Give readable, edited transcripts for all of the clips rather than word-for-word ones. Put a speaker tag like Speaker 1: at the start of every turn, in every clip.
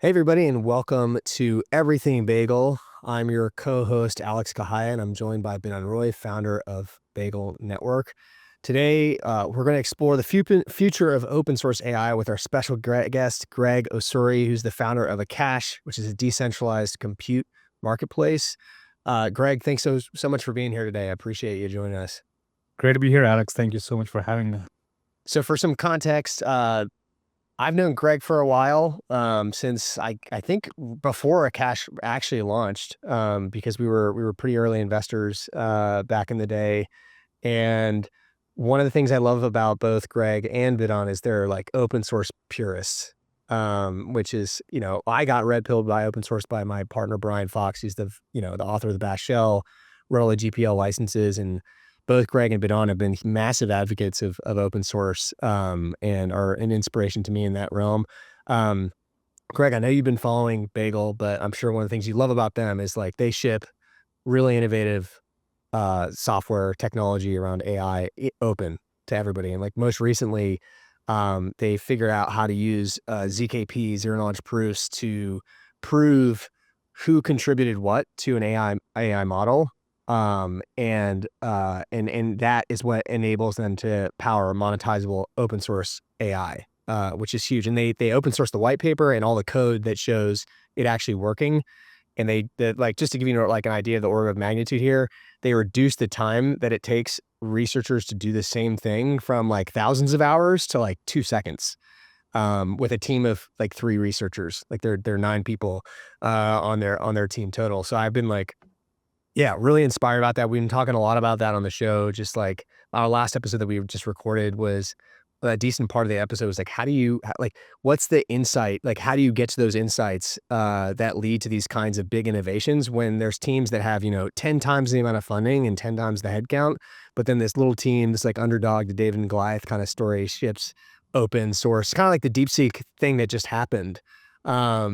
Speaker 1: Hey, everybody, and welcome to Everything Bagel. I'm your co-host, Alex Kehaya, and I'm joined by Bidhan, founder of Bagel Network. Today, we're going to explore the future of open source AI with our special guest, Greg Osuri, who's the founder of Akash, which is a decentralized compute marketplace. Greg, thanks so much for being here today. I appreciate you joining us.
Speaker 2: Great to be here, Alex. Thank you so much for having me.
Speaker 1: So for some context, I've known Greg for a while, since I think before Akash actually launched, because we were pretty early investors back in the day. And one of the things I love about both Greg and Bidhan is they're like open source purists, which is, I got red pilled by open source by my partner, Brian Fox, who's the author of the Bash Shell, wrote all the GPL licenses, and both Greg and Bidhan have been massive advocates of open source, and are an inspiration to me in that realm. Greg, I know you've been following Bagel, but I'm sure one of the things you love about them is like they ship really innovative software technology around AI open to everybody. And like most recently, they figured out how to use ZKP, zero knowledge proofs, to prove who contributed what to an AI model. And that is what enables them to power monetizable open source AI, which is huge. And they open source the white paper and all the code that shows it actually working. And they like, just to give you like an idea of the order of magnitude here, they reduced the time that it takes researchers to do the same thing from like thousands of hours to like 2 seconds, with a team of like 3 researchers. Like they're 9 people on their team total. So I've been like, yeah, really inspired about that. We've been talking a lot about that on the show. Just like our last episode that we just recorded was a decent part of the episode was like, what's the insight? Like, how do you get to those insights that lead to these kinds of big innovations when there's teams that have, 10 times the amount of funding and 10 times the headcount, but then this little team, this like underdog, the David and Goliath kind of story, ships open source, kind of like the DeepSeek thing that just happened. I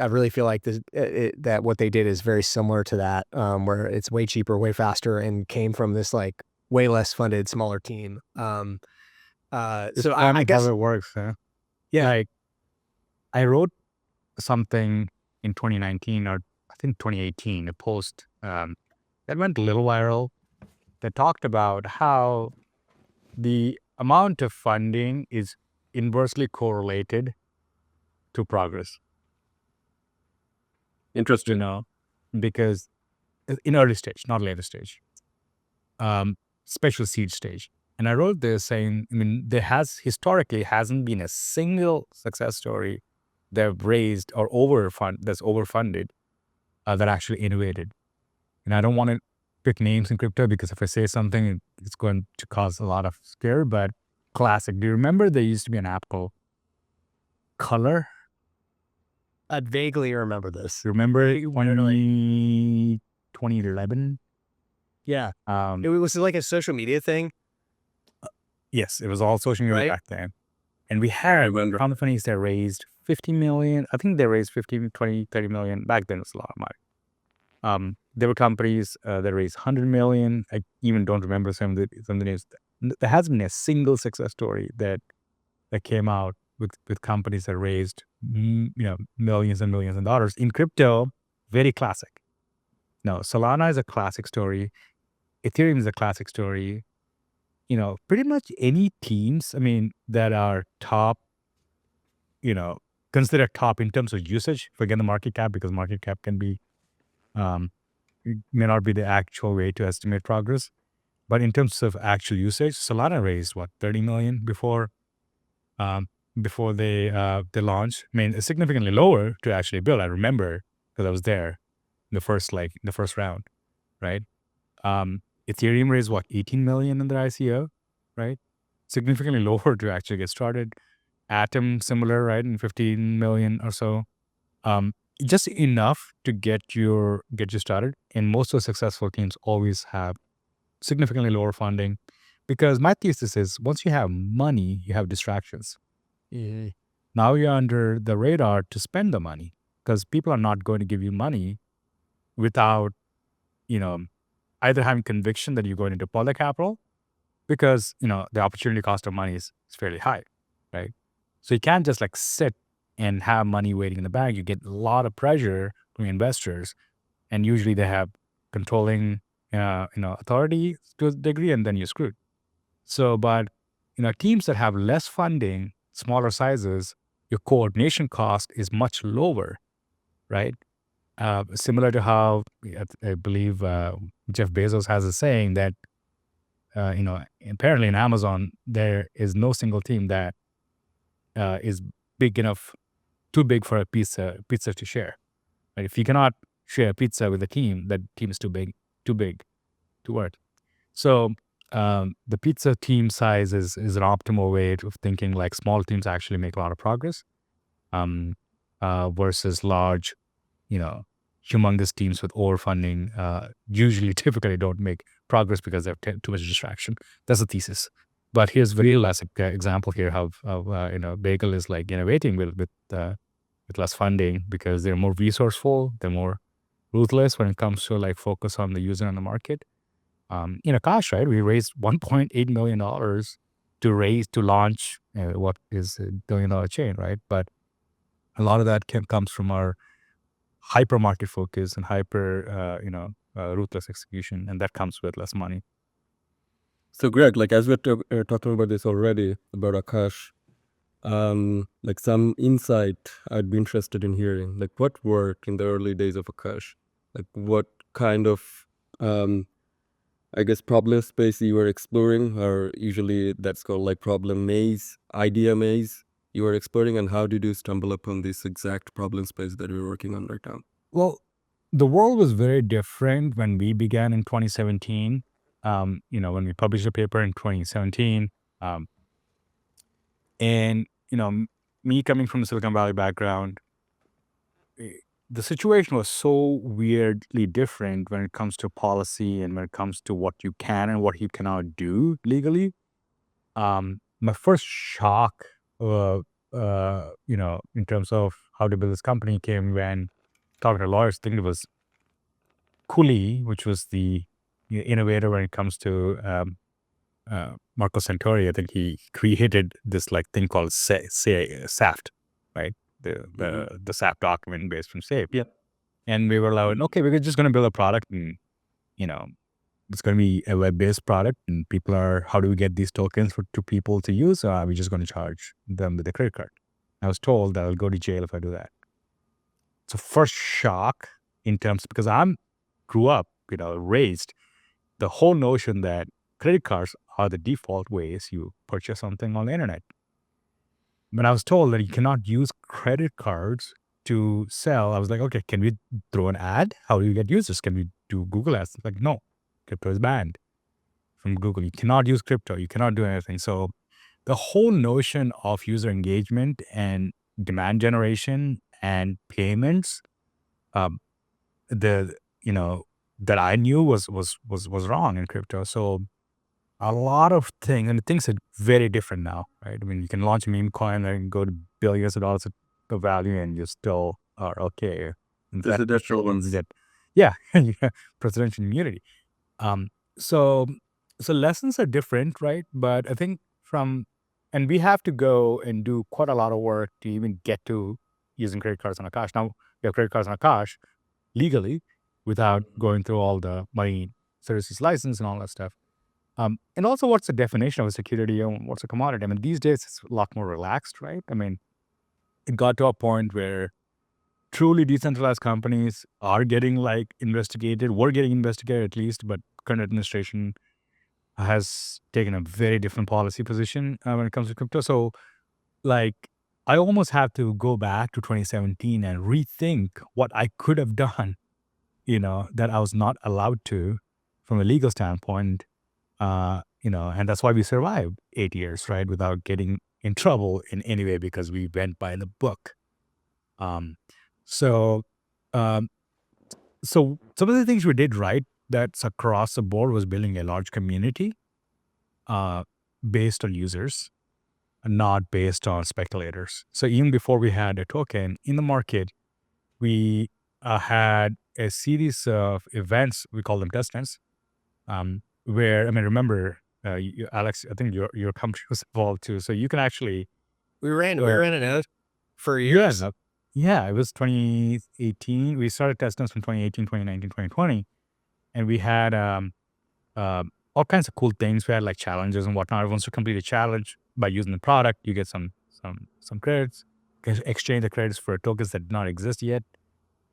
Speaker 1: really feel like that what they did is very similar to that, where it's way cheaper, way faster, and came from this like way less funded, smaller team. So I guess
Speaker 2: how it works. Huh?
Speaker 1: Yeah.
Speaker 2: Like, I wrote something in 2019 or I think 2018, a post that went a little viral that talked about how the amount of funding is inversely correlated to progress.
Speaker 1: Interesting.
Speaker 2: Because in early stage, not later stage, special seed stage. And I wrote this saying, there historically hasn't been a single success story they've raised or that's overfunded that actually innovated. And I don't want to pick names in crypto because if I say something, it's going to cause a lot of scare, but classic. Do you remember there used to be an app called Color?
Speaker 1: I vaguely remember this.
Speaker 2: Remember 2011?
Speaker 1: Yeah. It was like a social media thing.
Speaker 2: Yes, it was all social media back then. And we had companies that raised 50 million. I think they raised 15, 20, 30 million. Back then, it was a lot of money. There were companies that raised 100 million. I even don't remember some of the names. There hasn't been a single success story that came out with companies that raised millions and millions of dollars. In crypto, very classic. No, Solana is a classic story. Ethereum is a classic story. Pretty much any teams, that are top, considered top in terms of usage, forget the market cap, because market cap can be, may not be the actual way to estimate progress. But in terms of actual usage, Solana raised, 30 million before they launched. Significantly lower to actually build. I remember because I was there in the first round, right? Ethereum raised 18 million in their ICO, right? Significantly lower to actually get started. Atom, similar, right? And 15 million or so. Just enough to get you started. And most of the successful teams always have significantly lower funding, because my thesis is once you have money, you have distractions.
Speaker 1: Mm-hmm.
Speaker 2: Now you're under the radar to spend the money, because people are not going to give you money without, either having conviction that you're going to deploy the capital, because, the opportunity cost of money is fairly high, right? So you can't just like sit and have money waiting in the bank, you get a lot of pressure from investors, and usually they have controlling, authority to a degree, and then you're screwed. So, but teams that have less funding, smaller sizes, your coordination cost is much lower, right? Similar to how I believe Jeff Bezos has a saying that apparently in Amazon there is no single team that is big enough, too big for a pizza to share. Right? If you cannot share pizza with a team, that team is too big to work. So the pizza team size is an optimal way of thinking. Like small teams actually make a lot of progress, versus large, humongous teams with overfunding usually typically don't make progress because they have too much distraction. That's the thesis. But here's a real classic example here how Bagel is like innovating with less funding because they're more resourceful, they're more ruthless when it comes to like focus on the user and the market. Akash, right? We raised $1.8 million to launch what is a billion-dollar chain, right? But a lot of that comes from our hyper market focus and hyper, ruthless execution, and that comes with less money.
Speaker 3: So, Greg, like as we're talking about this already about Akash, like some insight I'd be interested in hearing. Like, what worked in the early days of Akash? Like, what kind of, I guess, problem space you were exploring, or usually that's called like problem maze, idea maze you were exploring, and how did you stumble upon this exact problem space that we're working on right now?
Speaker 2: Well, the world was very different when we began in 2017. When we published a paper in 2017, and me coming from the Silicon Valley background, the situation was so weirdly different when it comes to policy and when it comes to what you can and what you cannot do legally. My first shock, in terms of how to build this company came when talking to lawyers. I think it was Cooley, which was the innovator when it comes to Marco Santori. I think he created this like thing called SAFT, right? The SAFT document based from SAFE.
Speaker 3: Yeah.
Speaker 2: And we were like, okay, we're just going to build a product, and it's going to be a web-based product, and how do we get these tokens to people to use? Or are we just going to charge them with a credit card? I was told that I'll go to jail if I do that. So first shock in terms, because grew up, raised the whole notion that credit cards are the default ways you purchase something on the internet. When I was told that you cannot use credit cards to sell, I was like, okay, can we throw an ad? How do you get users? Can we do Google ads? It's like, no, crypto is banned from Google. You cannot use crypto. You cannot do anything. So the whole notion of user engagement and demand generation and payments, that I knew was wrong in crypto. So a lot of things, and things are very different now, right? I mean, you can launch a meme coin and go to billions of dollars of value, and you still are okay.
Speaker 3: Presidential ones.
Speaker 2: Yeah, presidential immunity. So lessons are different, right? But I think and we have to go and do quite a lot of work to even get to using credit cards on Akash. Now we have credit cards on Akash legally without going through all the money services license and all that stuff. And also, what's the definition of a security and what's a commodity? I mean, these days it's a lot more relaxed, right? I mean, it got to a point where truly decentralized companies are getting like investigated. We're getting investigated at least, but current administration has taken a very different policy position when it comes to crypto. So, like, I almost have to go back to 2017 and rethink what I could have done, that I was not allowed to from a legal standpoint. And that's why we survived 8 years, right, without getting in trouble in any way because we went by the book. So some of the things we did right that's across the board was building a large community based on users, not based on speculators. So even before we had a token in the market, we had a series of events, we call them testnets, where, I mean, remember, Alex, I think your company was involved too. So you can actually...
Speaker 1: We ran an ad. for years?
Speaker 2: Yeah, it was 2018. We started testing from 2018, 2019, 2020. And we had all kinds of cool things. We had like challenges and whatnot. Once you complete a challenge by using the product, you get some credits. You can exchange the credits for tokens that did not exist yet.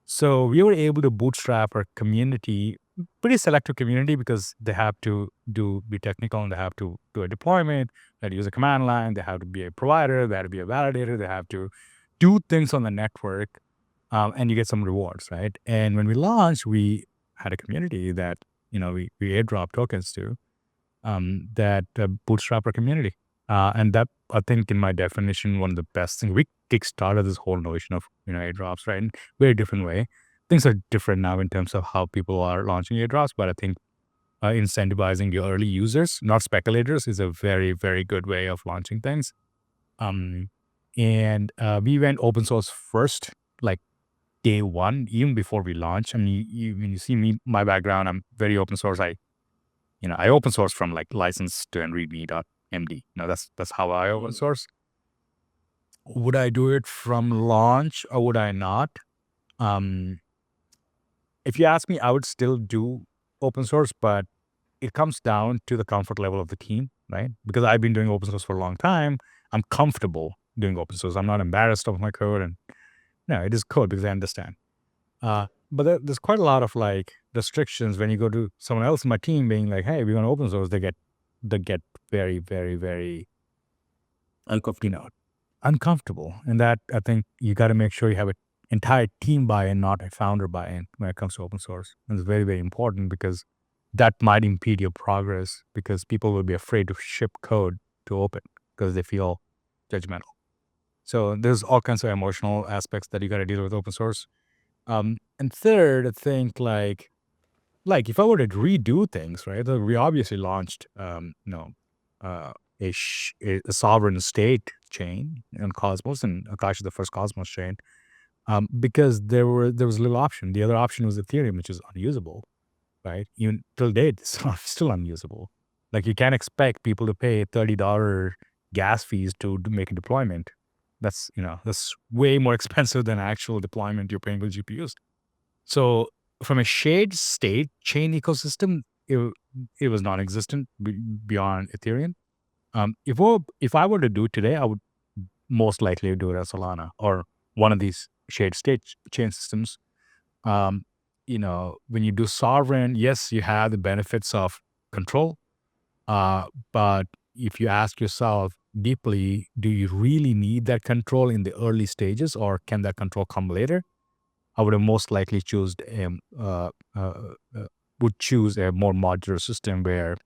Speaker 2: So we were able to bootstrap our community, pretty selective community, because they have to be technical and they have to do a deployment, they have to use a command line, they have to be a provider, they have to be a validator, they have to do things on the network, and you get some rewards, right? And when we launched, we had a community that, we airdrop tokens to, that bootstrap our community. And that, I think, in my definition, one of the best things, we kickstarted this whole notion of, airdrops, right? In a very different way. Things are different now in terms of how people are launching airdrops, but I think incentivizing your early users, not speculators, is a very, very good way of launching things. And we went open source first, like day one, even before we launched. I mean, when you see me, my background, I'm very open source. I open source from like license to and readme.md. That's how I open source. Would I do it from launch or would I not? If you ask me, I would still do open source, but it comes down to the comfort level of the team, right? Because I've been doing open source for a long time. I'm comfortable doing open source. I'm not embarrassed of my code, and it is code because I understand. But there's quite a lot of like restrictions when you go to someone else in my team being like, "Hey, we're going to open source." They get very, very, very uncomfortable. And that, I think, you got to make sure you have an entire team buy-in, not a founder buy-in when it comes to open source. And it's very, very important because that might impede your progress because people will be afraid to ship code to open because they feel judgmental. So there's all kinds of emotional aspects that you got to deal with open source. And third, I think like if I were to redo things, right? We obviously launched, a sovereign state chain in Cosmos, and Akash is the first Cosmos chain, because there was a little option. The other option was Ethereum, which is unusable, right? Even till date, it's still unusable. Like you can't expect people to pay $30 gas fees to make a deployment. That's way more expensive than actual deployment you're paying with GPUs. So from a shared state chain ecosystem, it was non-existent beyond Ethereum. If I were to do it today, I would most likely do it as Solana or one of these shared state chain systems. When you do sovereign, yes, you have the benefits of control, but if you ask yourself deeply, do you really need that control in the early stages, or can that control come later? I would have most likely choose a more modular system where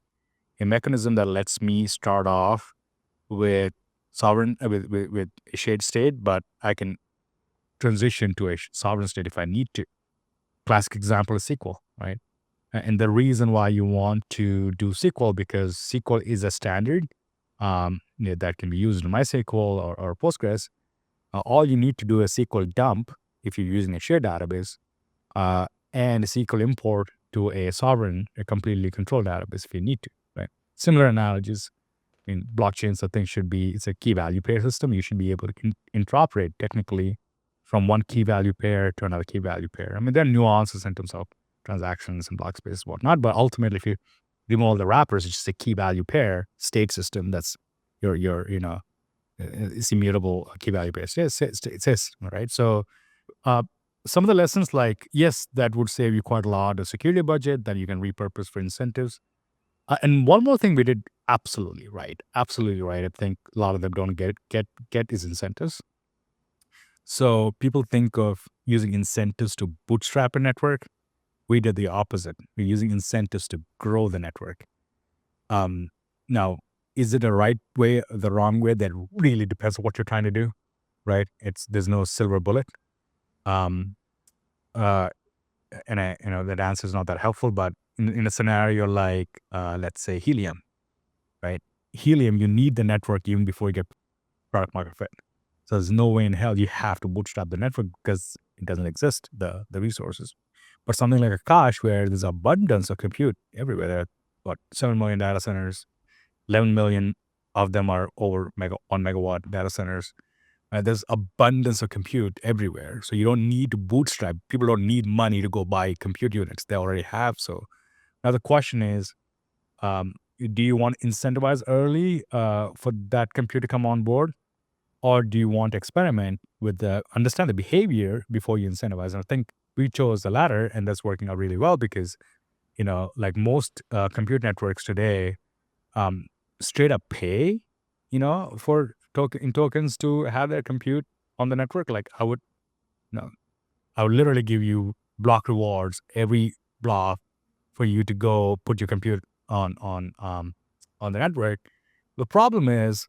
Speaker 2: a mechanism that lets me start off with sovereign with a shared state, but I can transition to a sovereign state if I need to. Classic example is SQL, right? And the reason why you want to do SQL, because SQL is a standard that can be used in MySQL or Postgres. All you need to do is SQL dump if you're using a shared database, and a SQL import to a sovereign, a completely controlled database if you need to, right? Similar analogies. I mean, blockchains, I think, it's a key value pair system. You should be able to interoperate technically from one key value pair to another key value pair. I mean, there are nuances in terms of transactions and block space and whatnot, but ultimately, if you remove all the wrappers, it's just a key value pair state system that's it's immutable key value pair. It says, right? So some of the lessons, like, yes, that would save you quite a lot of security budget that you can repurpose for incentives. And one more thing we did absolutely right. I think a lot of them don't get is incentives. So people think of using incentives to bootstrap a network. We did the opposite. We're using incentives to grow the network. Now, is it the right way or the wrong way? That really depends on what you're trying to do, right? There's no silver bullet. And that answer is not that helpful, but in a scenario like, let's say helium, right? Helium, you need the network even before you get product market fit. So there's no way in hell you have to bootstrap the network because it doesn't exist, the resources. But something like Akash, where there's abundance of compute everywhere, there are 7 million data centers, 11 million of them are over 1 megawatt data centers. There's abundance of compute everywhere. So you don't need to bootstrap. People don't need money to go buy compute units. They already have. So now the question is, do you want to incentivize early for that compute to come on board? Or do you want to experiment with understand the behavior before you incentivize? And I think we chose the latter, and that's working out really well because, like most compute networks today, straight up pay, for tokens to have their compute on the network. Like I would literally give you block rewards every block for you to go put your compute on the network. The problem is,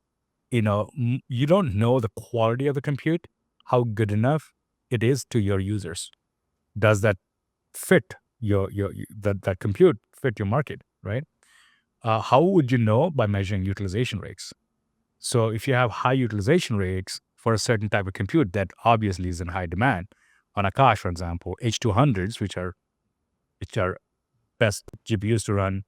Speaker 2: you don't know the quality of the compute, how good enough it is to your users. Does that fit that compute fit your market, right? How would you know? By measuring utilization rates. So if you have high utilization rates for a certain type of compute that obviously is in high demand, on Akash, for example, H200s, which are best GPUs to run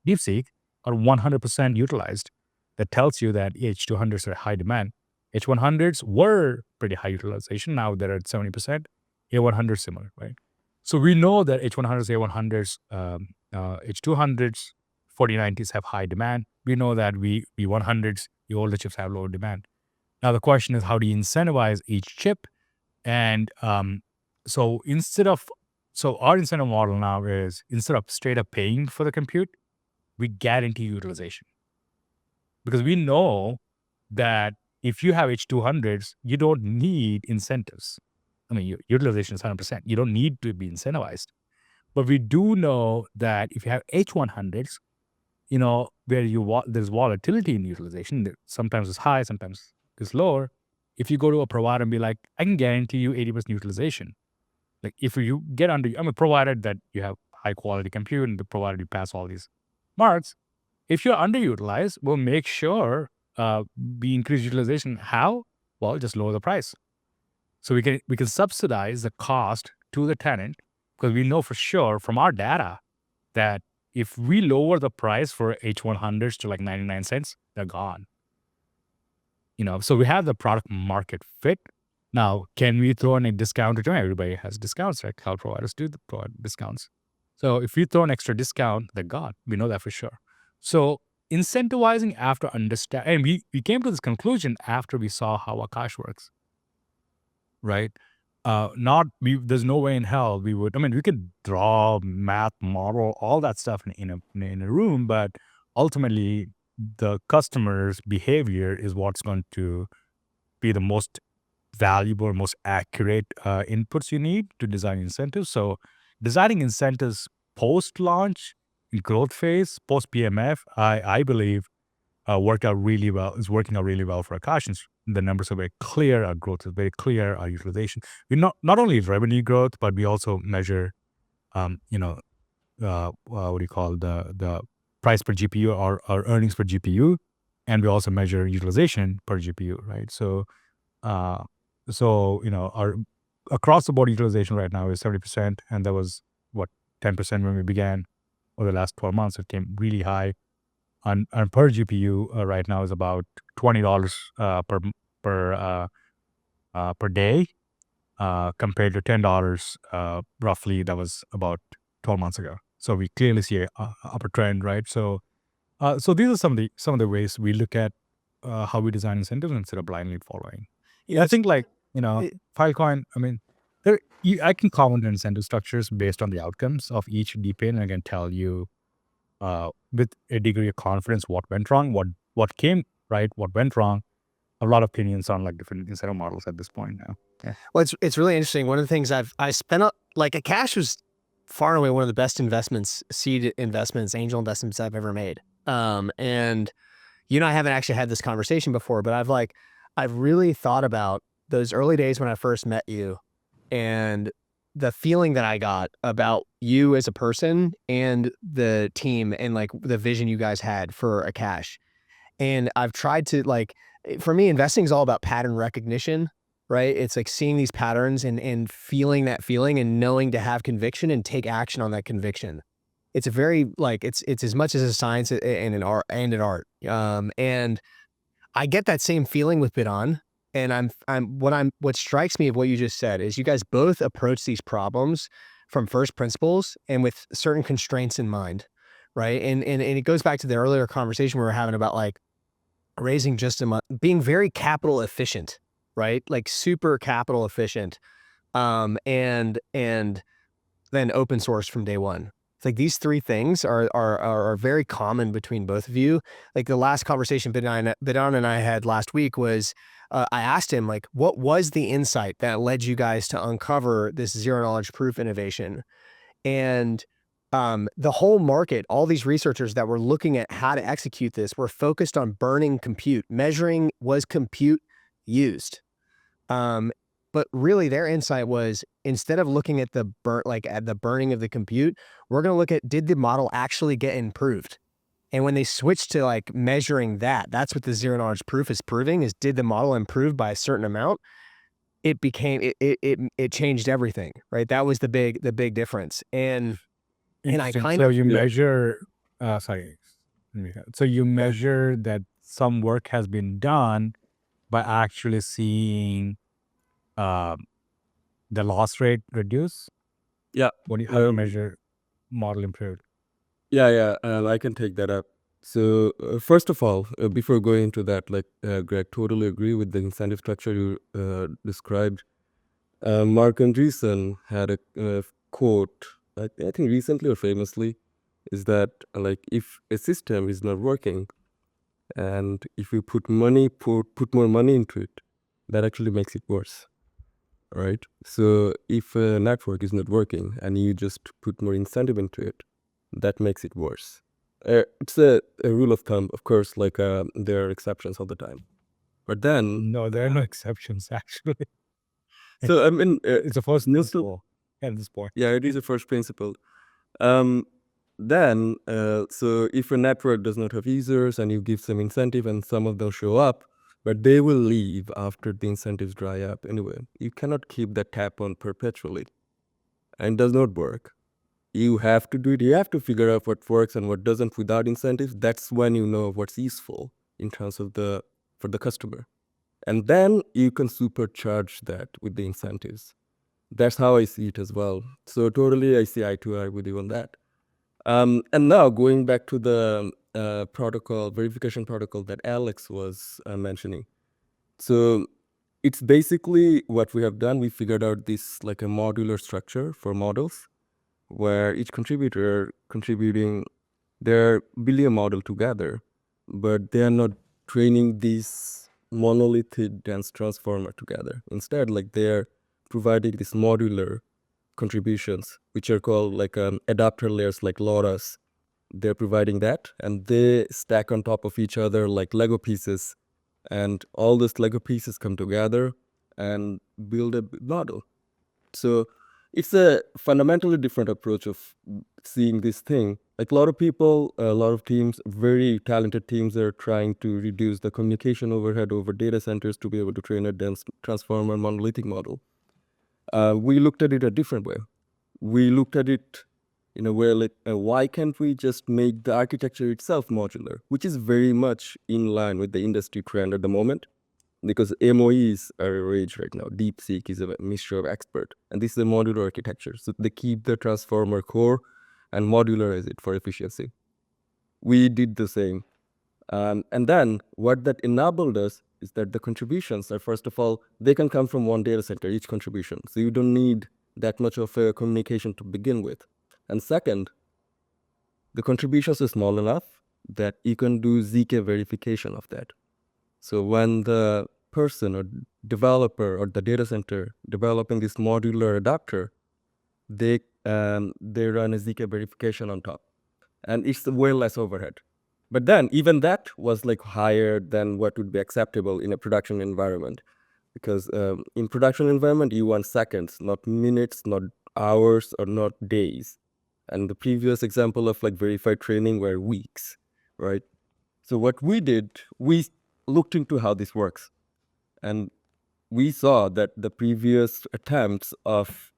Speaker 2: DeepSeek, are 100% utilized. That tells you that H200s are high demand. H100s were pretty high utilization. Now they're at 70%. A100 similar, right? So we know that H100s, A100s, H200s, 4090s have high demand. We know that V100s, the older chips, have lower demand. Now the question is, how do you incentivize each chip? And so our incentive model now is, instead of straight up paying for the compute, we guarantee utilization. Because we know that if you have H200s, you don't need incentives. I mean, your utilization is 100%. You don't need to be incentivized. But we do know that if you have H100s, where there's volatility in utilization, sometimes it's high, sometimes it's lower. If you go to a provider and be like, I can guarantee you 80% utilization. Like if you get provided that you have high quality compute and provided you pass all these marks, if you're underutilized, we'll make sure we increase utilization. How? Well, just lower the price. So we can subsidize the cost to the tenant, because we know for sure from our data that if we lower the price for H100s to like 99 cents, they're gone. So we have the product market fit. Now, can we throw in a discount? Everybody has discounts, right? Cloud providers do provide discounts. So if you throw an extra discount, they're gone. We know that for sure. So incentivizing after understand, and we came to this conclusion after we saw how Akash works, right? There's no way in hell we would. We could draw, math, model, all that stuff in a room, but ultimately the customer's behavior is what's going to be the most valuable, most accurate inputs you need to design incentives. So designing incentives post-launch, in growth phase, post-PMF, I believe worked out really well, is working out really well for Akash. The numbers are very clear, our growth is very clear, our utilization. We not only revenue growth, but we also measure, what do you call, the price per GPU or earnings per GPU, and we also measure utilization per GPU, right? So our across the board utilization right now is 70%, and that was 10% when we began. Over the last 12 months, it came really high. And per GPU right now is about $20 per day, compared to $10 roughly that was about 12 months ago. So we clearly see a upper trend, right? So these are some of the ways we look at how we design incentives instead of blindly following. I think Filecoin, I can comment on incentive structures based on the outcomes of each DPIN, and I can tell you with a degree of confidence what went wrong, what came right, what went wrong. A lot of opinions on different incentive models at this point now.
Speaker 1: Yeah. Well, it's really interesting. One of the things I spent Akash was far and away one of the best investments, seed investments, angel investments I've ever made. And I haven't actually had this conversation before, but I've really thought about those early days when I first met you, and the feeling that I got about you as a person and the team, and the vision you guys had for Akash. And I've tried to for me, investing is all about pattern recognition, right? It's seeing these patterns and feeling that feeling and knowing to have conviction and take action on that conviction. It's a very it's as much as a science and an art. And I get that same feeling with Bidhan. And what strikes me of what you just said is you guys both approach these problems from first principles and with certain constraints in mind, right? And it goes back to the earlier conversation we were having about like raising just a month, being very capital efficient, right? Like super capital efficient, and then open source from day one. It's like these three things are very common between both of you. Like the last conversation Bidhan and I had last week was, I asked him like, what was the insight that led you guys to uncover this zero knowledge proof innovation? And the whole market, all these researchers that were looking at how to execute this were focused on burning compute, measuring was compute used. Um, but really their insight was instead of looking at the at the burning of the compute, we're going to look at did the model actually get improved? And when they switched to like measuring that, that's what the zero knowledge proof is proving is did the model improve by a certain amount? It became it changed everything, right? That was the big difference. And I
Speaker 2: Interesting.
Speaker 1: kind
Speaker 2: So
Speaker 1: of
Speaker 2: you measure, sorry. So you measure that some work has been done by actually seeing the loss rate reduce.
Speaker 3: Yeah.
Speaker 2: How do you measure model improved?
Speaker 3: Yeah. I can take that up. So first of all, before going into that, like Greg, totally agree with the incentive structure you described. Mark Andreessen had a quote, I think recently or famously, is that like if a system is not working, and if you put more money into it, that actually makes it worse, right? So if a network is not working and you just put more incentive into it, that makes it worse. It's a rule of thumb, of course, like there are exceptions all the time. But then...
Speaker 2: No, there are no exceptions, actually.
Speaker 3: So, I mean...
Speaker 2: it's a first principle at this point.
Speaker 3: Yeah, it is a first principle. Then, so if a network does not have users and you give some incentive and some of them show up, but they will leave after the incentives dry up anyway. You cannot keep that tap on perpetually. And it does not work. You have to do it. You have to figure out what works and what doesn't without incentives. That's when you know what's useful in terms of for the customer. And then you can supercharge that with the incentives. That's how I see it as well. So totally I see eye to eye with you on that. And now going back to the verification protocol that Alex was mentioning. So it's basically what we have done. We figured out this like a modular structure for models where each contributor contributing their building model together, but they are not training this monolithic dense transformer together. Instead, like they're providing this modular contributions, which are called like adapter layers like LoRa's. They're providing that, and they stack on top of each other like Lego pieces. And all those Lego pieces come together and build a model. So it's a fundamentally different approach of seeing this thing. Like a lot of people, a lot of teams, very talented teams are trying to reduce the communication overhead over data centers to be able to train a dense transformer monolithic model. We looked at it a different way. We looked at it in a way like, why can't we just make the architecture itself modular, which is very much in line with the industry trend at the moment, because MOEs are a rage right now. DeepSeek is a mixture of expert, and this is a modular architecture. So they keep the transformer core and modularize it for efficiency. We did the same. And then what that enabled us is that the contributions are, first of all, they can come from one data center, each contribution. So you don't need that much of a communication to begin with. And second, the contributions are small enough that you can do ZK verification of that. So when the person or developer or the data center developing this modular adapter, they run a ZK verification on top. And it's way less overhead. But then even that was like higher than what would be acceptable in a production environment. Because in production environment, you want seconds, not minutes, not hours, or not days. And the previous example of like verified training were weeks, right? So what we did, we looked into how this works. And we saw that the previous attempts of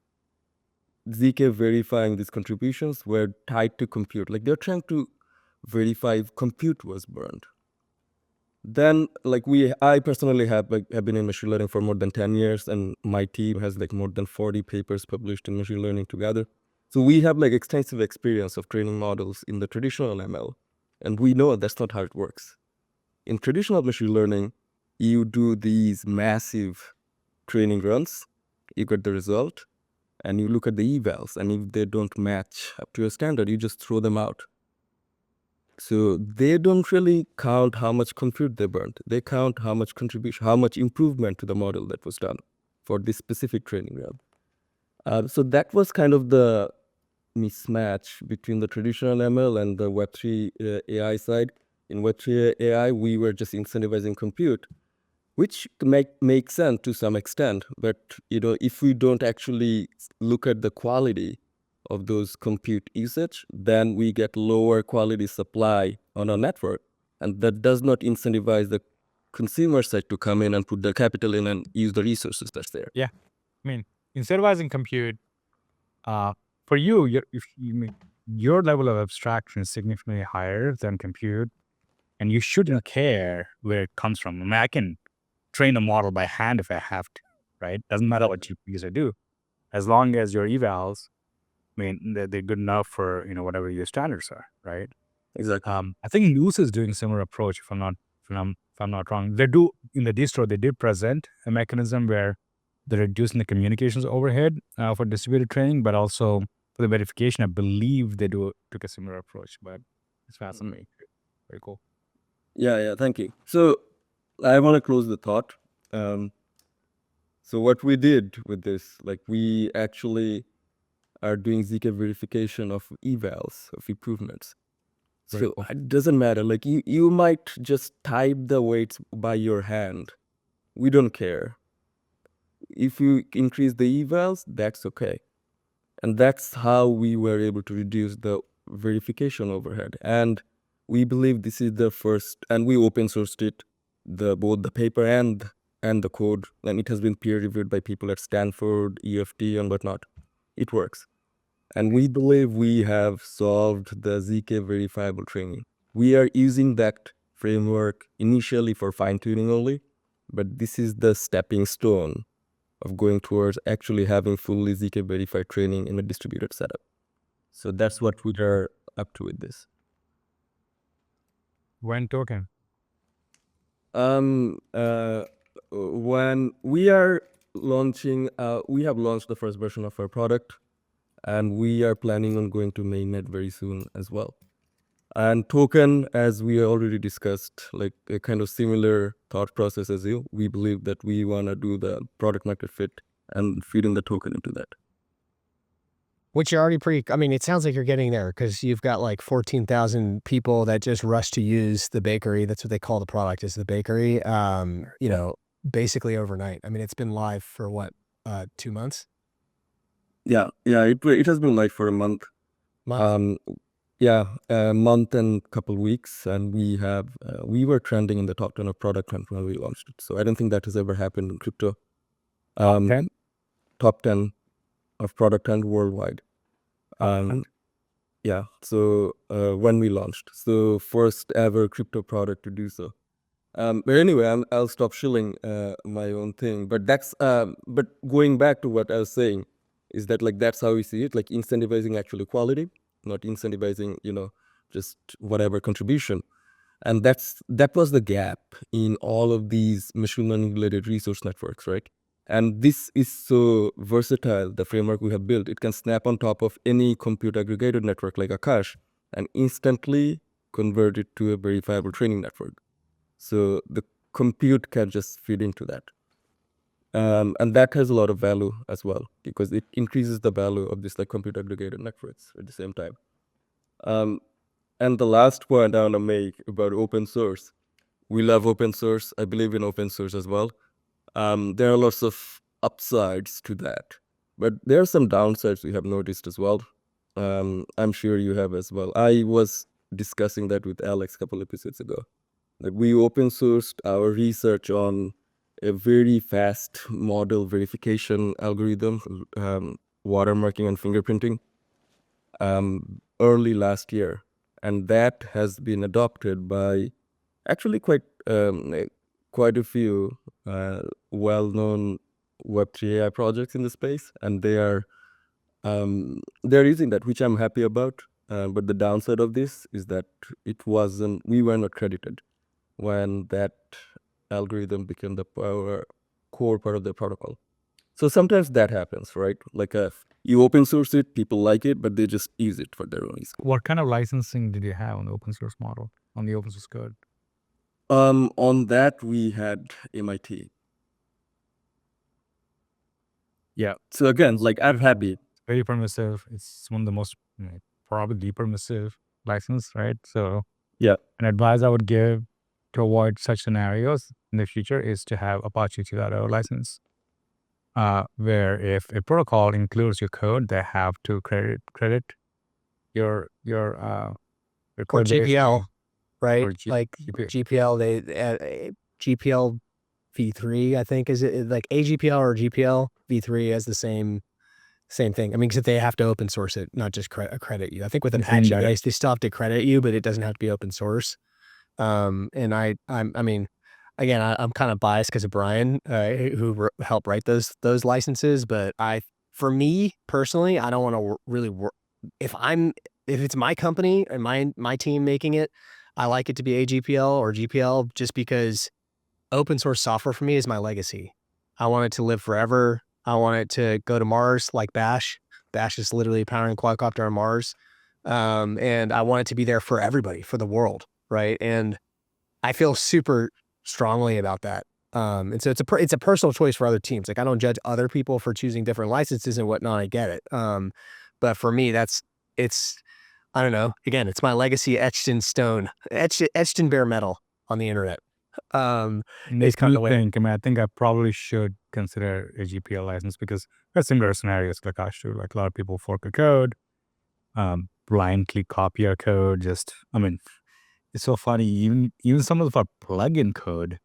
Speaker 3: ZK verifying these contributions were tied to compute. Like they're trying to verify if compute was burned. Then I personally have been in machine learning for more than 10 years, and my team has more than 40 papers published in machine learning together. So we have extensive experience of training models in the traditional ML, and we know that's not how it works. In traditional machine learning, you do these massive training runs, you get the result, and you look at the evals, and if they don't match up to your standard, you just throw them out. So they don't really count how much compute they burned. They count how much contribution, how much improvement to the model that was done for this specific training run. So that was kind of the mismatch between the traditional ML and the Web3 AI side. In Web3 AI, we were just incentivizing compute, which makes sense to some extent. But if we don't actually look at the quality of those compute usage, then we get lower quality supply on our network. And that does not incentivize the consumer side to come in and put their capital in and use the resources that's there.
Speaker 2: Yeah. I mean, incentivizing compute, for you, your level of abstraction is significantly higher than compute, and you shouldn't care where it comes from. I mean, I can train a model by hand if I have to, right? Doesn't matter what GPUs I do. As long as your evals, I mean, they're good enough for, whatever your standards are, right?
Speaker 3: Exactly.
Speaker 2: I think Loose is doing a similar approach, if I'm not wrong. They do, in the distro, they did present a mechanism where they're reducing the communications overhead for distributed training, but also for the verification, I believe they took a similar approach, but it's fascinating. Very cool.
Speaker 3: Yeah, thank you. So I want to close the thought. So what we did with this, we actually are doing ZK verification of evals, of improvements.
Speaker 2: Very
Speaker 3: So
Speaker 2: cool.
Speaker 3: it doesn't matter. You might just type the weights by your hand. We don't care. If you increase the evals, that's okay. And that's how we were able to reduce the verification overhead. And we believe this is the first, and we open sourced it, both the paper and the code, and it has been peer reviewed by people at Stanford, EFT, and whatnot. It works. And we believe we have solved the ZK verifiable training. We are using that framework initially for fine-tuning only, but this is the stepping stone of going towards actually having fully ZK verified training in a distributed setup. So that's what we are up to with this.
Speaker 2: When token?
Speaker 3: When we are launching, we have launched the first version of our product, and we are planning on going to mainnet very soon as well. And token, as we already discussed, a kind of similar thought process as you, we believe that we want to do the product market fit and feed in the token into that.
Speaker 1: Which you're already it sounds like you're getting there because you've got 14,000 people that just rush to use the bakery. That's what they call the product, is the bakery, basically overnight. I mean, it's been live for what, 2 months?
Speaker 3: Yeah, it has been live for a month. Yeah, a month and couple weeks, and we were trending in the top 10 of product trend when we launched it. So I don't think that has ever happened in crypto.
Speaker 2: Top 10?
Speaker 3: Top 10 of product trend worldwide. Yeah, so when we launched, so first ever crypto product to do so. But anyway, I'll stop shilling my own thing. But but going back to what I was saying, is that that's how we see it, incentivizing actual equality, not incentivizing, just whatever contribution. And that was the gap in all of these machine learning related resource networks, right? And this is so versatile, the framework we have built. It can snap on top of any compute aggregated network like Akash and instantly convert it to a verifiable training network. So the compute can just feed into that. And that has a lot of value as well, because it increases the value of this compute aggregated networks at the same time. And the last point I want to make about open source. We love open source. I believe in open source as well. There are lots of upsides to that, but there are some downsides we have noticed as well. I'm sure you have as well. I was discussing that with Alex a couple episodes ago. We open sourced our research on a very fast model verification algorithm, watermarking and fingerprinting, early last year. And that has been adopted by actually quite quite a few well-known Web3 AI projects in the space, and they're using that, which I'm happy about. But the downside of this is that we were not credited when that algorithm became the core part of the protocol. So sometimes that happens, right? Like you open source it, people like it, but they just use it for their own use.
Speaker 2: What kind of licensing did you have on the open source model, on the open source code?
Speaker 3: On that, we had MIT.
Speaker 2: Yeah.
Speaker 3: So again, like I'm happy.
Speaker 2: Very permissive. It's one of the most probably permissive license, right? So
Speaker 3: Yeah.
Speaker 2: an advice I would give to avoid such scenarios in the future is to have Apache 2.0 license, where if a protocol includes your code, they have to credit your
Speaker 1: Or
Speaker 2: code base.
Speaker 1: GPL, right?
Speaker 2: Or
Speaker 1: like GPL, they GPL v3, I think, is it like AGPL or GPL v3 has the same thing. I mean, because they have to open source it, not just credit you. I think with Apache, they still have to credit you, but it doesn't have to be open source. And I mean, again, I'm kind of biased because of Brian, who helped write those licenses. But for me personally, I don't want to really work. If it's my company and my team making it, I like it to be AGPL or GPL just because open source software for me is my legacy. I want it to live forever. I want it to go to Mars like Bash. Bash is literally powering quadcopter on Mars. And I want it to be there for everybody, for the world, right? And I feel super strongly about that. And so it's a personal choice for other teams. Like I don't judge other people for choosing different licenses and whatnot. I get it. But for me, I don't know. Again, it's my legacy etched in stone, etched in bare metal on the internet.
Speaker 2: Makes me think. I mean, I think I probably should consider a GPL license because there's similar scenarios like Akash too. Like a lot of people fork a code, blindly copy our code. It's so funny. Even some of our plugin code,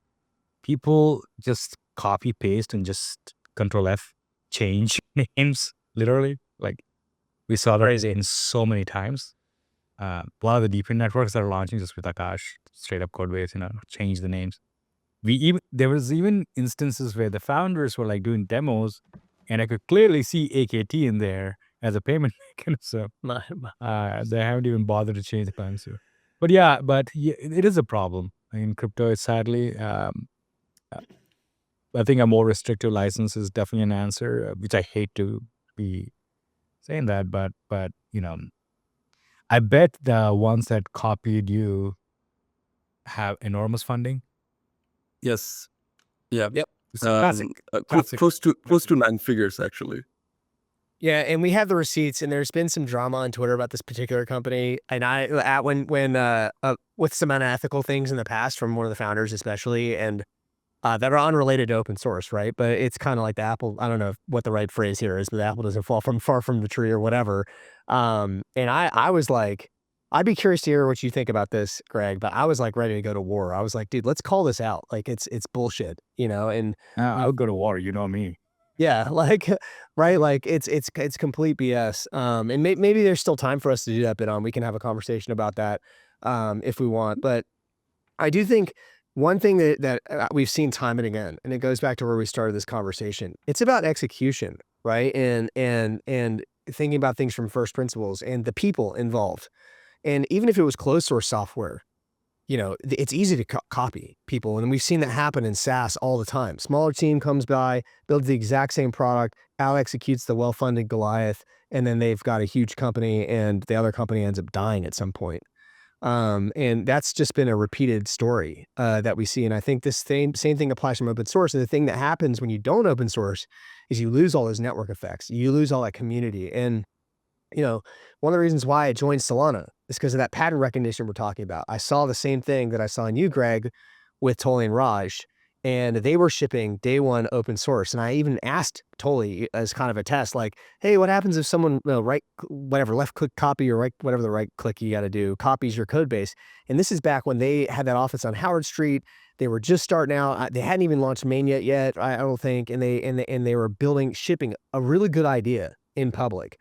Speaker 2: people just copy paste and just Control F change names. Literally, like we saw that in so many times. One of the deeper networks that are launching just with Akash, straight up code base, change the names. There was even instances where the founders were like doing demos, and I could clearly see AKT in there as a payment mechanism. They haven't even bothered to change the currency. But yeah, it is a problem in crypto. Sadly, I think a more restrictive license is definitely an answer, which I hate to be saying that, but I bet the ones that copied you have enormous funding.
Speaker 3: Yes. Yeah.
Speaker 1: Yep.
Speaker 2: Classic.
Speaker 3: Close to 9 figures actually.
Speaker 1: Yeah, and we have the receipts, and there's been some drama on Twitter about this particular company. And with some unethical things in the past from one of the founders, especially, and that are unrelated to open source, right? But it's kind of like the apple. I don't know what the right phrase here is, but the apple doesn't fall far from the tree or whatever. And I was like, I'd be curious to hear what you think about this, Greg. But I was like ready to go to war. I was like, dude, let's call this out. Like it's bullshit, And
Speaker 2: I would go to war. You know me.
Speaker 1: yeah, like right, like it's complete BS. And maybe there's still time for us to do that, Bidhan. We can have a conversation about that if we want. But I do think one thing that we've seen time and again, and it goes back to where we started this conversation. It's about execution, right? And thinking about things from first principles and the people involved. And even if it was closed source software, it's easy to copy people. And we've seen that happen in SaaS all the time. Smaller team comes by, builds the exact same product, out executes the well-funded Goliath, and then they've got a huge company and the other company ends up dying at some point. And that's just been a repeated story that we see. And I think this same thing applies from open source. And the thing that happens when you don't open source is you lose all those network effects. You lose all that community. And one of the reasons why I joined Solana is because of that pattern recognition we're talking about. I saw the same thing that I saw in you, Greg, with Tolly and Raj, and they were shipping day one open source. And I even asked Tolly as kind of a test, like, hey, what happens if someone left click copy or whatever the right click you got to do, copies your code base? And this is back when they had that office on Howard Street. They were just starting out. They hadn't even launched mainnet yet, I don't think. And they were shipping a really good idea in public.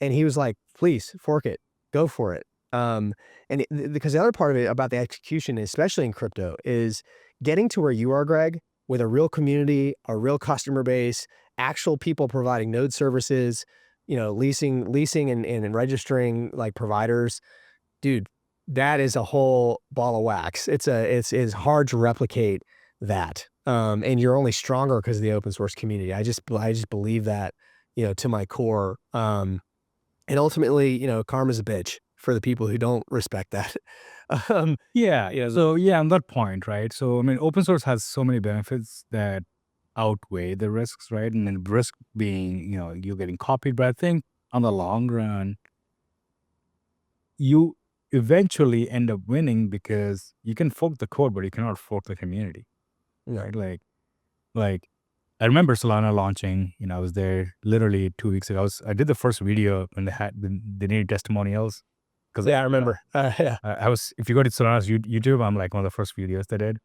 Speaker 1: And he was like, please fork it, go for it. Because the other part of it about the execution, especially in crypto, is getting to where you are, Greg, with a real community, a real customer base, actual people providing node services, leasing and registering like providers, dude, that is a whole ball of wax. It's hard to replicate that. And you're only stronger because of the open source community. I just believe that, to my core. And ultimately, karma's a bitch for the people who don't respect that.
Speaker 2: Yeah. So on that point, right? So I mean, open source has so many benefits that outweigh the risks, right? And then risk being, you're getting copied. But I think on the long run, you eventually end up winning because you can fork the code, but you cannot fork the community,
Speaker 1: Yeah.
Speaker 2: right? Like I remember Solana launching. I was there literally 2 weeks ago. I did the first video when they needed testimonials. Because
Speaker 1: I remember. Yeah.
Speaker 2: I was, if you go to Solana's YouTube, I'm like one of the first videos they did.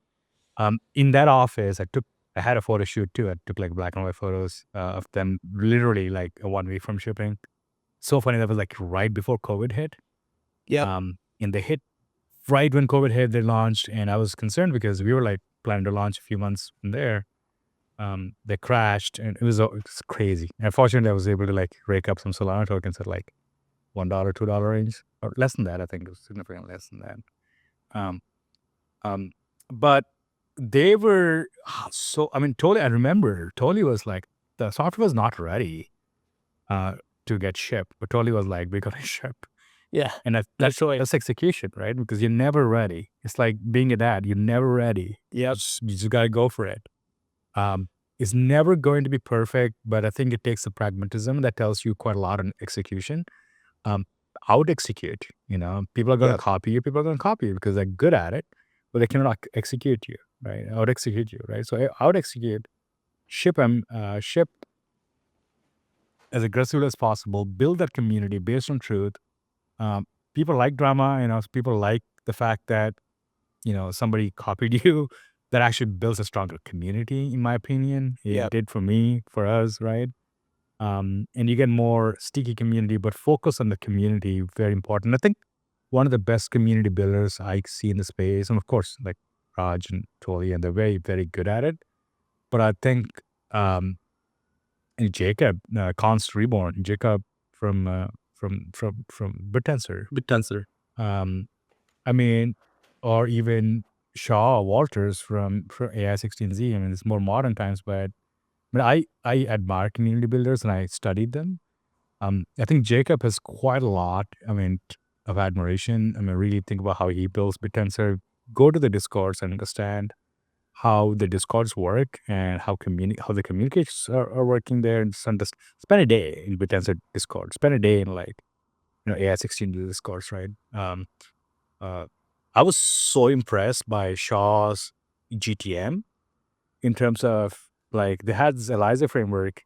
Speaker 2: In that office, I had a photo shoot too. I took like black and white photos of them literally like 1 week from shipping. So funny, that was like right before COVID hit.
Speaker 1: Yep.
Speaker 2: And they hit right when COVID hit, they launched. And I was concerned because we were like planning to launch a few months from there. They crashed and it was crazy. And fortunately, I was able to like rake up some Solana tokens at like $1, $2 range, or less than that. I think it was significantly less than that. But they were totally. I remember Totally was like, the software was not ready to get shipped, but Totally was like, we're gonna ship.
Speaker 1: Yeah.
Speaker 2: And that's execution, right? Because you're never ready. It's like being a dad. You're never ready.
Speaker 1: Yep.
Speaker 2: You just gotta go for it. It's never going to be perfect, but I think it takes the pragmatism that tells you quite a lot on execution. Out execute, people are going to copy you. People are going to copy you because they're good at it, but they cannot execute you, right? Out execute you, right? So out execute, ship as aggressively as possible, build that community based on truth. People like drama, people like the fact that, somebody copied you. That actually builds a stronger community, in my opinion. It did for me, for us, right? And you get more sticky community, but focus on the community, very important. I think one of the best community builders I see in the space, and of course, like Raj and Toli, and they're very, very good at it. But I think and Jacob, Const Reborn, Jacob from BitTensor. Or even Shaw Walters from AI16Z. It's more modern times, but I admire community builders and I studied them. I think Jacob has quite a lot, of admiration. Really think about how he builds BitTensor. Go to the Discords and understand how the Discords work and how the communications are working there. And spend a day in BitTensor Discord. Spend a day in AI16 Discords, right? I was so impressed by Shaw's GTM in terms of they had this ELIZA framework,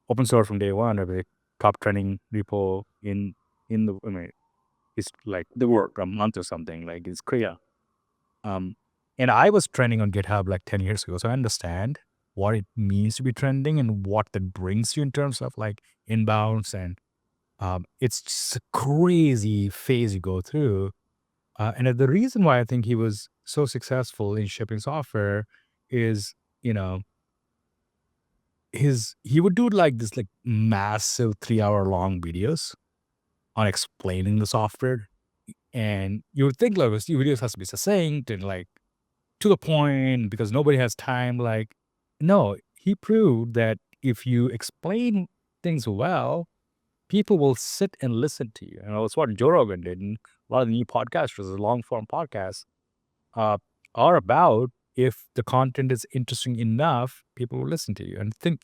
Speaker 2: open source from day one, of a top trending repo in the. It's like the work a month or something. Like it's crazy. And I was trending on GitHub like 10 years ago, so I understand what it means to be trending and what that brings you in terms of like inbounds, and it's just a crazy phase you go through. And the reason why I think he was so successful in shipping software is, he would do like this massive 3-hour long videos on explaining the software. And you would think like these videos has to be succinct and like to the point because nobody has time. Like, no, he proved that if you explain things well, people will sit and listen to you. And that's what Joe Rogan did. And a lot of the new podcasters, the long form podcasts, are about, if the content is interesting enough, people will listen to you. And I think,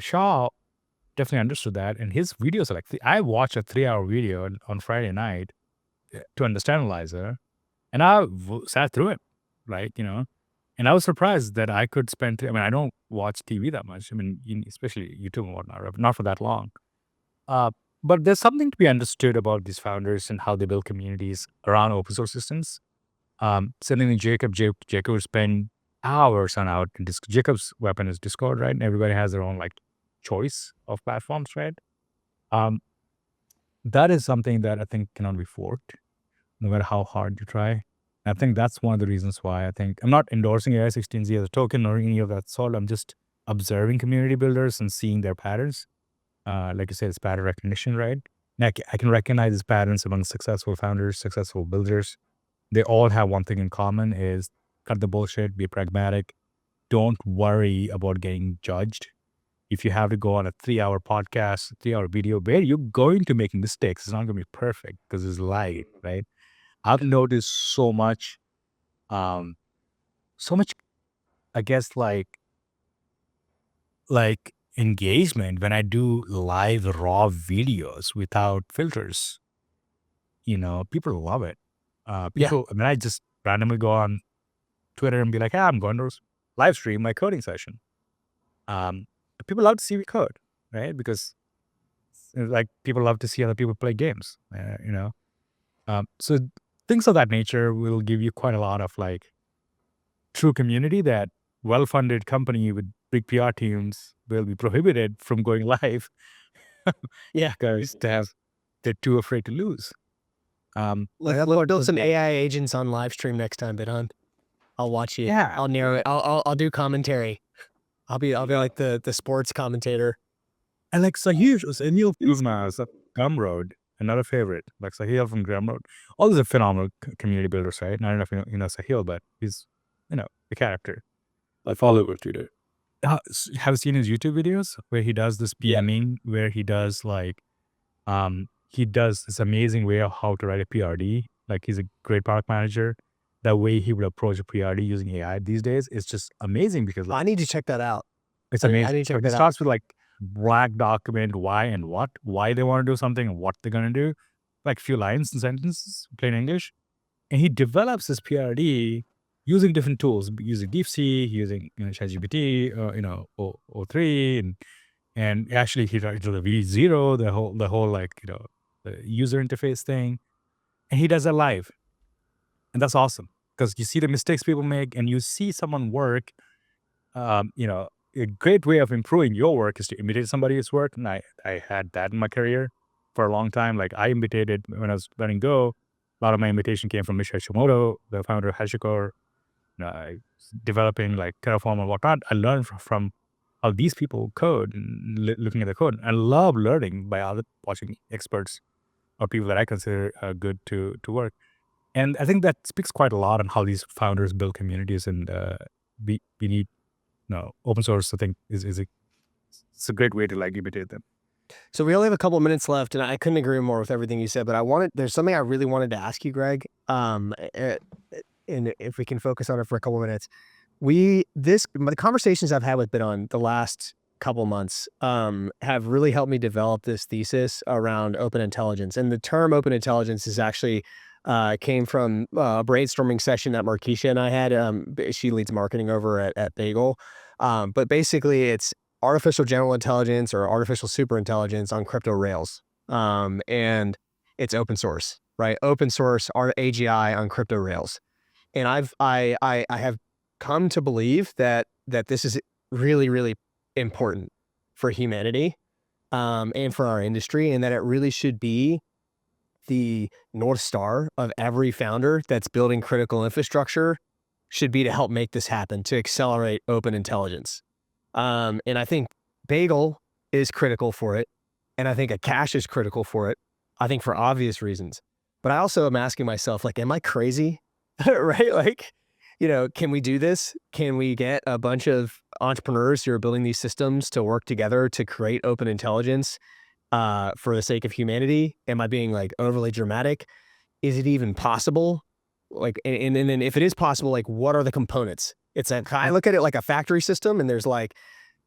Speaker 2: Shaw definitely understood that. And his videos are like, I watched a 3-hour video on Friday night to understand ELIZA, and I sat through it, right? And I was surprised that I could spend, I don't watch TV that much. Especially YouTube and whatnot, not for that long. But there's something to be understood about these founders and how they build communities around open source systems. Suddenly Jacob would spend hours on out. Jacob's weapon is Discord, right? And everybody has their own choice of platforms, right? That is something that I think cannot be forked, no matter how hard you try. I think that's one of the reasons why I think I'm not endorsing AI16Z as a token or any of that sort. I'm just observing community builders and seeing their patterns. Like you said, it's pattern recognition, right? And I can recognize these patterns among successful founders, successful builders. They all have one thing in common is cut the bullshit, be pragmatic. Don't worry about getting judged. If you have to go on a 3-hour podcast, 3-hour video, where you're going to make mistakes, it's not going to be perfect because it's live, right? I've noticed so much, I guess, like engagement when I do live raw videos without filters. People love it. I just randomly go on Twitter and be like, I'm going to live stream my coding session. People love to see me code, right? Because like people love to see other people play games, so things of that nature will give you quite a lot of like true community. That well-funded company with big PR teams will be prohibited from going live. Because they're too afraid to lose.
Speaker 1: Let's build some AI agents on live stream next time, Bidhan. I'll watch you.
Speaker 2: Yeah.
Speaker 1: I'll narrow it. I'll do commentary. I'll be like the sports commentator.
Speaker 2: And like Sahil Uzma, Gumroad, another favorite. Like Sahil from Gumroad. All these are phenomenal community builders, right? And I don't know if you know Sahil, but he's, the character.
Speaker 3: I follow him on Twitter.
Speaker 2: Have you seen his YouTube videos where he does this PMing, where he does this amazing way of how to write a PRD. Like he's a great product manager. The way he would approach a PRD using AI these days is just amazing because
Speaker 1: I need to check that out.
Speaker 2: It's amazing.
Speaker 1: I need to check
Speaker 2: It starts with like black document, why and what, why they want to do something and what they're going to do. Like few lines and sentences, plain English. And he develops this PRD using different tools, using DeepSeek, using ChatGPT, O3, and actually he tried to the V0, the whole like the user interface thing, and he does that live, and that's awesome because you see the mistakes people make, and you see someone work. A great way of improving your work is to imitate somebody's work, and I had that in my career for a long time. Like I imitated when I was learning Go. A lot of my imitation came from Mish Hashimoto, the founder of HashiCorp. Developing like Terraform and whatnot. I learned from how these people code and looking at the code. I love learning by watching experts or people that I consider good to work. And I think that speaks quite a lot on how these founders build communities. And we need open source. I think it's a great way to like imitate them.
Speaker 1: So we only have a couple of minutes left, and I couldn't agree more with everything you said. But there's something I really wanted to ask you, Greg. And if we can focus on it for a couple of minutes, the conversations I've had with Bidhan the last couple months have really helped me develop this thesis around open intelligence. And the term open intelligence is actually came from a brainstorming session that Markeisha and I had. She leads marketing over at Bagel. But basically it's artificial general intelligence or artificial super intelligence on crypto rails. And it's open source, right? Open source AGI on crypto rails. And I have come to believe that this is really, really important for humanity and for our industry, and that it really should be the North Star of every founder that's building critical infrastructure should be to help make this happen, to accelerate open intelligence. And I think Bagel is critical for it. And I think Akash is critical for it. I think for obvious reasons. But I also am asking myself, like, am I crazy? Right? Like, can we do this? Can we get a bunch of entrepreneurs who are building these systems to work together to create open intelligence for the sake of humanity? Am I being like overly dramatic? Is it even possible? Like, and then if it is possible, like, what are the components? It's like, I look at it like a factory system, and there's like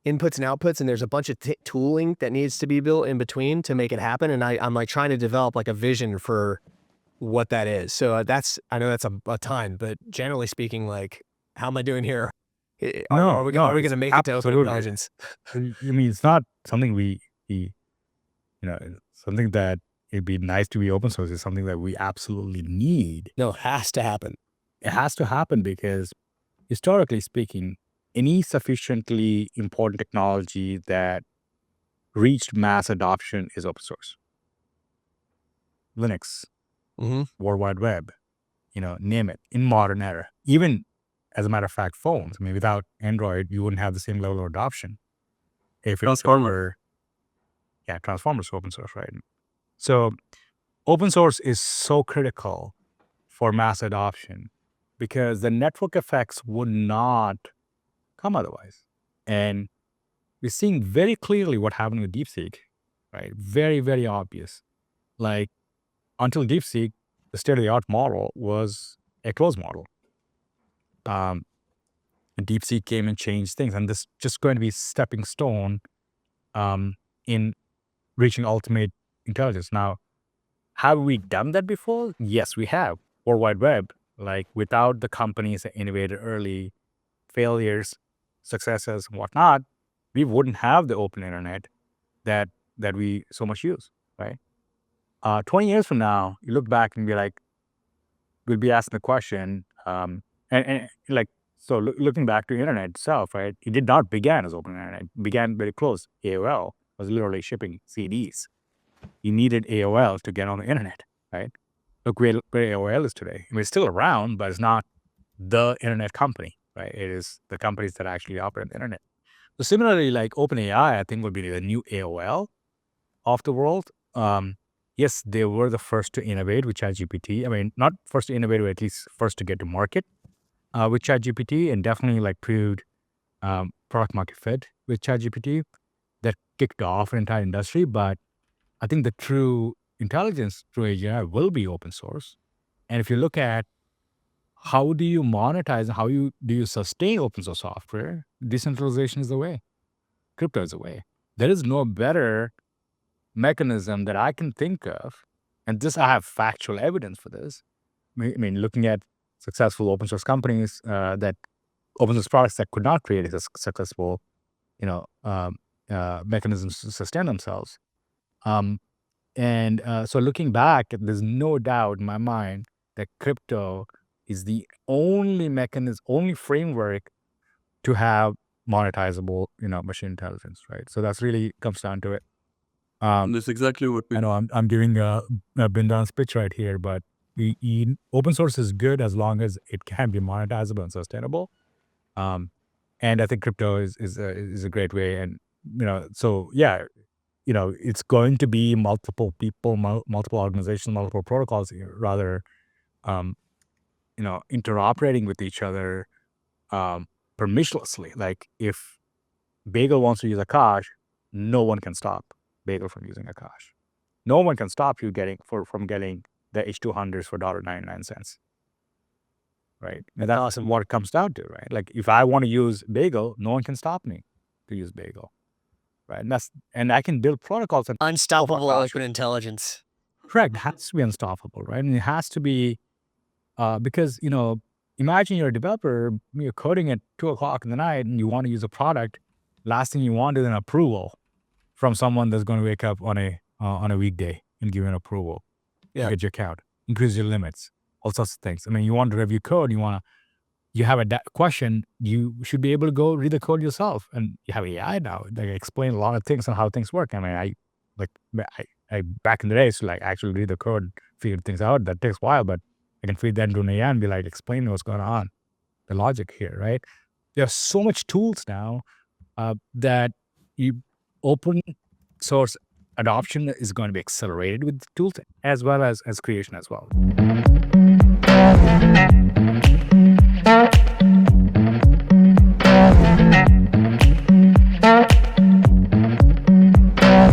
Speaker 1: inputs and outputs, and there's a bunch of tooling that needs to be built in between to make it happen. And I'm like trying to develop like a vision for what that is. So I know that's a ton, but generally speaking, like, how am I doing here? Are we going to make it to open intelligence?
Speaker 2: I mean, it's not something something that it'd be nice to be open source. It's something that we absolutely need.
Speaker 1: No, it has to happen.
Speaker 2: It has to happen because historically speaking, any sufficiently important technology that reached mass adoption is open source. Linux, World Wide Web, name it, in modern era. Even as a matter of fact, phones. I mean, without Android, you wouldn't have the same level of adoption. If
Speaker 3: Transformer.
Speaker 2: Transformers open source, right? So open source is so critical for mass adoption because the network effects would not come otherwise. And we're seeing very clearly what happened with DeepSeek, right? Very, very obvious. Like, until DeepSeek, the state-of-the-art model was a closed model. DeepSeek came and changed things, and this is just going to be a stepping stone in reaching ultimate intelligence. Now, have we done that before? Yes, we have. World Wide Web, like without the companies that innovated early, failures, successes, and whatnot, we wouldn't have the open internet that we so much use, right? 20 years from now, you look back and be like, we'll be asking the question, and like, so looking back to the internet itself, right? It did not begin as open internet. It began very close. AOL was literally shipping CDs. You needed AOL to get on the internet, right? Look where AOL is today. I mean, it's still around, but it's not the internet company, right? It is the companies that actually operate the internet. So similarly, like OpenAI, I think would be the new AOL of the world. Yes, they were the first to innovate with ChatGPT. I mean, not first to innovate, but at least first to get to market with ChatGPT, and definitely like proved product market fit with ChatGPT that kicked off an entire industry. But I think the true intelligence through AI will be open source. And if you look at how do you monetize, how do you sustain open source software, decentralization is the way. Crypto is the way. There is no better mechanism that I can think of, and this I have factual evidence for this. I mean, looking at successful open source companies that open source products that could not create a successful, mechanisms to sustain themselves. So looking back, there's no doubt in my mind that crypto is the only mechanism, only framework to have monetizable, machine intelligence, right? So that's really comes down to it.
Speaker 3: That's exactly what we.
Speaker 2: I know I'm giving a Bidhan's pitch right here, but open source is good as long as it can be monetizable and sustainable. And I think crypto is a great way. And so yeah, it's going to be multiple people, multiple organizations, multiple protocols, rather, interoperating with each other permissionlessly. Like if Bagel wants to use Akash, no one can stop Bagel from using Akash. No one can stop you from getting the H200s for $1.99. Right? And that's awesome. What it comes down to, right? Like if I want to use Bagel, no one can stop me to use Bagel. Right? And I can build protocols and
Speaker 1: Unstoppable open intelligence.
Speaker 2: correct. It has to be unstoppable, right? And it has to be because, imagine you're a developer, you're coding at 2:00 in the night and you want to use a product. Last thing you want is an approval from someone that's going to wake up on a weekday and give you an approval.
Speaker 1: Yeah.
Speaker 2: Get your account, increase your limits, all sorts of things. I mean, you want to review code, you have a question, you should be able to go read the code yourself. And you have AI now that explain a lot of things on how things work. I mean, I back in the days to like actually read the code, figure things out. That takes a while, but I can feed that into an AI and be like, explain what's going on, the logic here, right? There's so much tools now that open source adoption is going to be accelerated with the tools as well as creation as well.